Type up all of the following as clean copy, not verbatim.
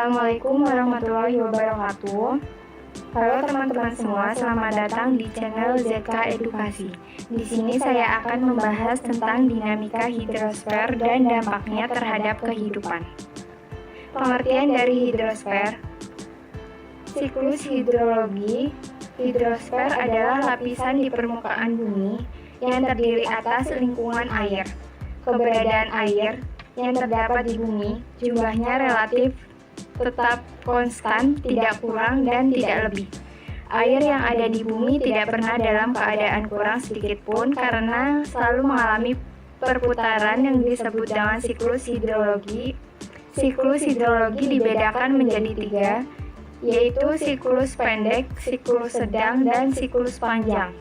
Assalamualaikum warahmatullahi wabarakatuh. Halo teman-teman semua, selamat datang di channel ZK Edukasi. Di sini saya akan membahas tentang dinamika hidrosfer dan dampaknya terhadap kehidupan. Pengertian dari hidrosfer. Siklus hidrologi. Hidrosfer adalah lapisan di permukaan bumi yang terdiri atas lingkungan air. Keberadaan air yang terdapat di bumi jumlahnya relatif tetap konstan, tidak kurang dan tidak lebih. Air yang ada di bumi tidak pernah dalam keadaan kurang sedikit pun karena selalu mengalami perputaran yang disebut dengan siklus hidrologi. Siklus hidrologi dibedakan menjadi tiga, yaitu siklus pendek, siklus sedang, dan siklus panjang.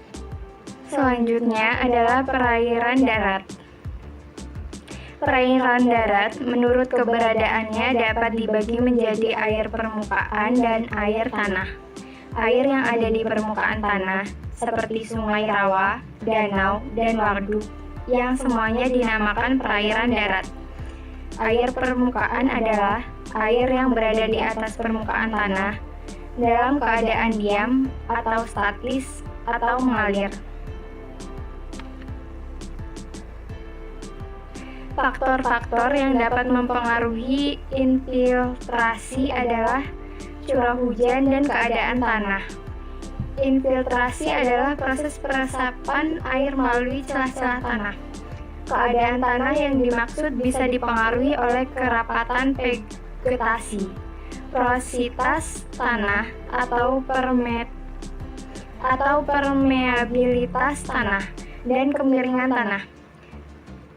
Selanjutnya adalah perairan darat. Perairan darat, menurut keberadaannya, dapat dibagi menjadi air permukaan dan air tanah. Air yang ada di permukaan tanah, seperti sungai rawa, danau, dan waduk, yang semuanya dinamakan perairan darat. Air permukaan adalah air yang berada di atas permukaan tanah, dalam keadaan diam, atau statis, atau mengalir. Faktor-faktor yang dapat mempengaruhi infiltrasi adalah curah hujan dan keadaan tanah. Infiltrasi adalah proses peresapan air melalui celah-celah tanah. Keadaan tanah yang dimaksud bisa dipengaruhi oleh kerapatan vegetasi, porositas tanah, atau permeabilitas tanah, dan kemiringan tanah.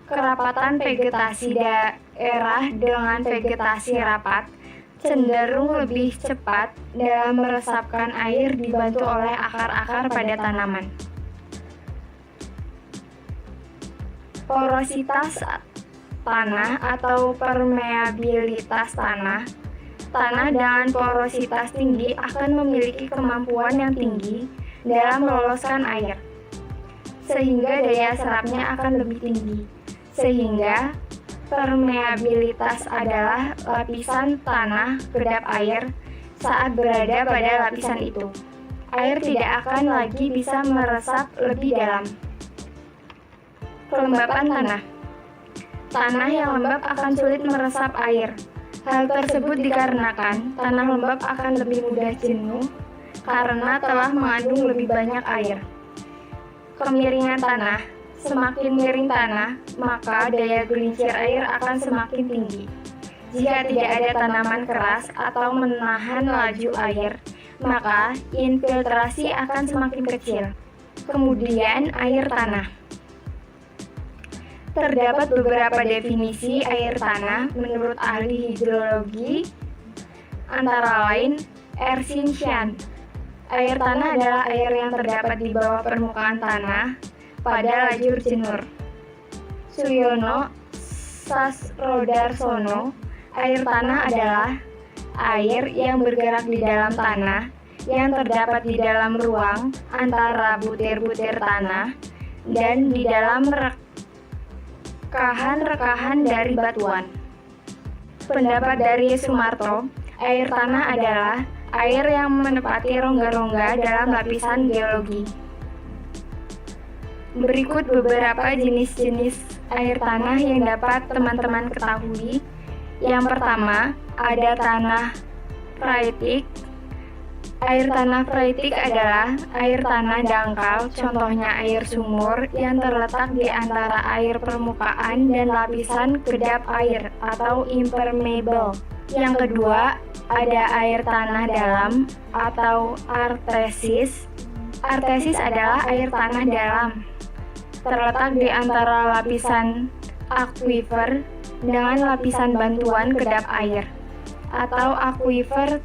Kerapatan vegetasi daerah dengan vegetasi rapat cenderung lebih cepat dalam meresapkan air dibantu oleh akar-akar pada tanaman. Porositas tanah atau permeabilitas tanah. Tanah dengan porositas tinggi akan memiliki kemampuan yang tinggi dalam meloloskan air, sehingga daya serapnya akan lebih tinggi. Sehingga permeabilitas adalah lapisan tanah kedap air saat berada pada lapisan itu. Air tidak akan lagi bisa meresap lebih dalam. Kelembapan tanah. Tanah yang lembab akan sulit meresap air. Hal tersebut dikarenakan tanah lembab akan lebih mudah jenuh karena telah mengandung lebih banyak air. Kemiringan tanah. Semakin miring tanah, maka daya gelincir air akan semakin tinggi. Jika tidak ada tanaman keras atau menahan laju air, maka infiltrasi akan semakin kecil. Kemudian, air tanah. Terdapat beberapa definisi air tanah menurut ahli hidrologi, antara lain Ersinyan. Air tanah adalah air yang terdapat di bawah permukaan tanah pada lajur jenur. Suyono Sasrodarsono, air tanah adalah air yang bergerak di dalam tanah yang terdapat di dalam ruang antara butir-butir tanah dan di dalam rekahan-rekahan dari batuan. Pendapat dari Sumarto, air tanah adalah air yang menepati rongga-rongga dalam lapisan geologi. Berikut beberapa jenis-jenis air tanah yang dapat teman-teman ketahui. Yang pertama, ada tanah phreatic. Air tanah phreatic adalah air tanah dangkal, contohnya air sumur, yang terletak di antara air permukaan dan lapisan kedap air atau impermeable. Yang kedua, ada air tanah dalam atau artesis. Artesis adalah air tanah dalam, terletak di antara lapisan akuifer dengan lapisan bantuan kedap air atau akuifer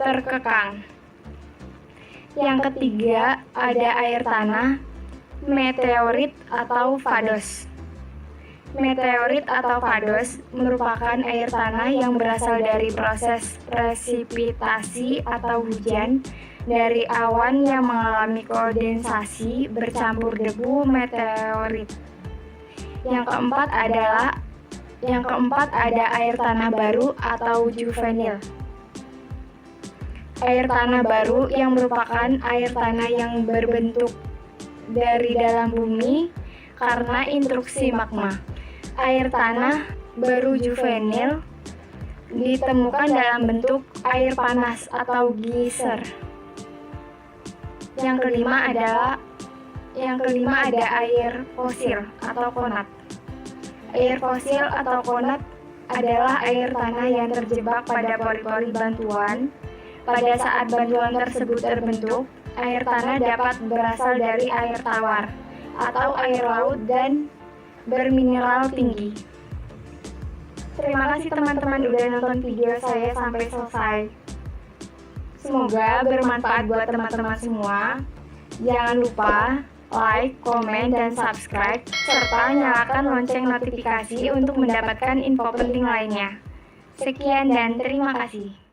terkekang. Yang ketiga, ada air tanah meteorit atau fados. Meteorit atau fados merupakan air tanah yang berasal dari proses presipitasi atau hujan dari awan yang mengalami kondensasi bercampur debu meteorit. Yang keempat adalah Yang keempat ada air tanah baru atau juvenil. Air tanah baru yang merupakan air tanah yang berbentuk dari dalam bumi karena intruksi magma. Air tanah baru juvenil ditemukan dalam bentuk air panas atau geyser. Yang kelima ada air fosil atau konat. Air fosil atau konat adalah air tanah yang terjebak pada pori-pori bantuan. Pada saat bantuan tersebut terbentuk, air tanah dapat berasal dari air tawar atau air laut dan bermineral tinggi. Terima kasih teman-teman udah nonton video saya sampai selesai. Semoga bermanfaat buat teman-teman semua. Jangan lupa like, komen, dan subscribe, serta nyalakan lonceng notifikasi untuk mendapatkan info penting lainnya. Sekian dan terima kasih.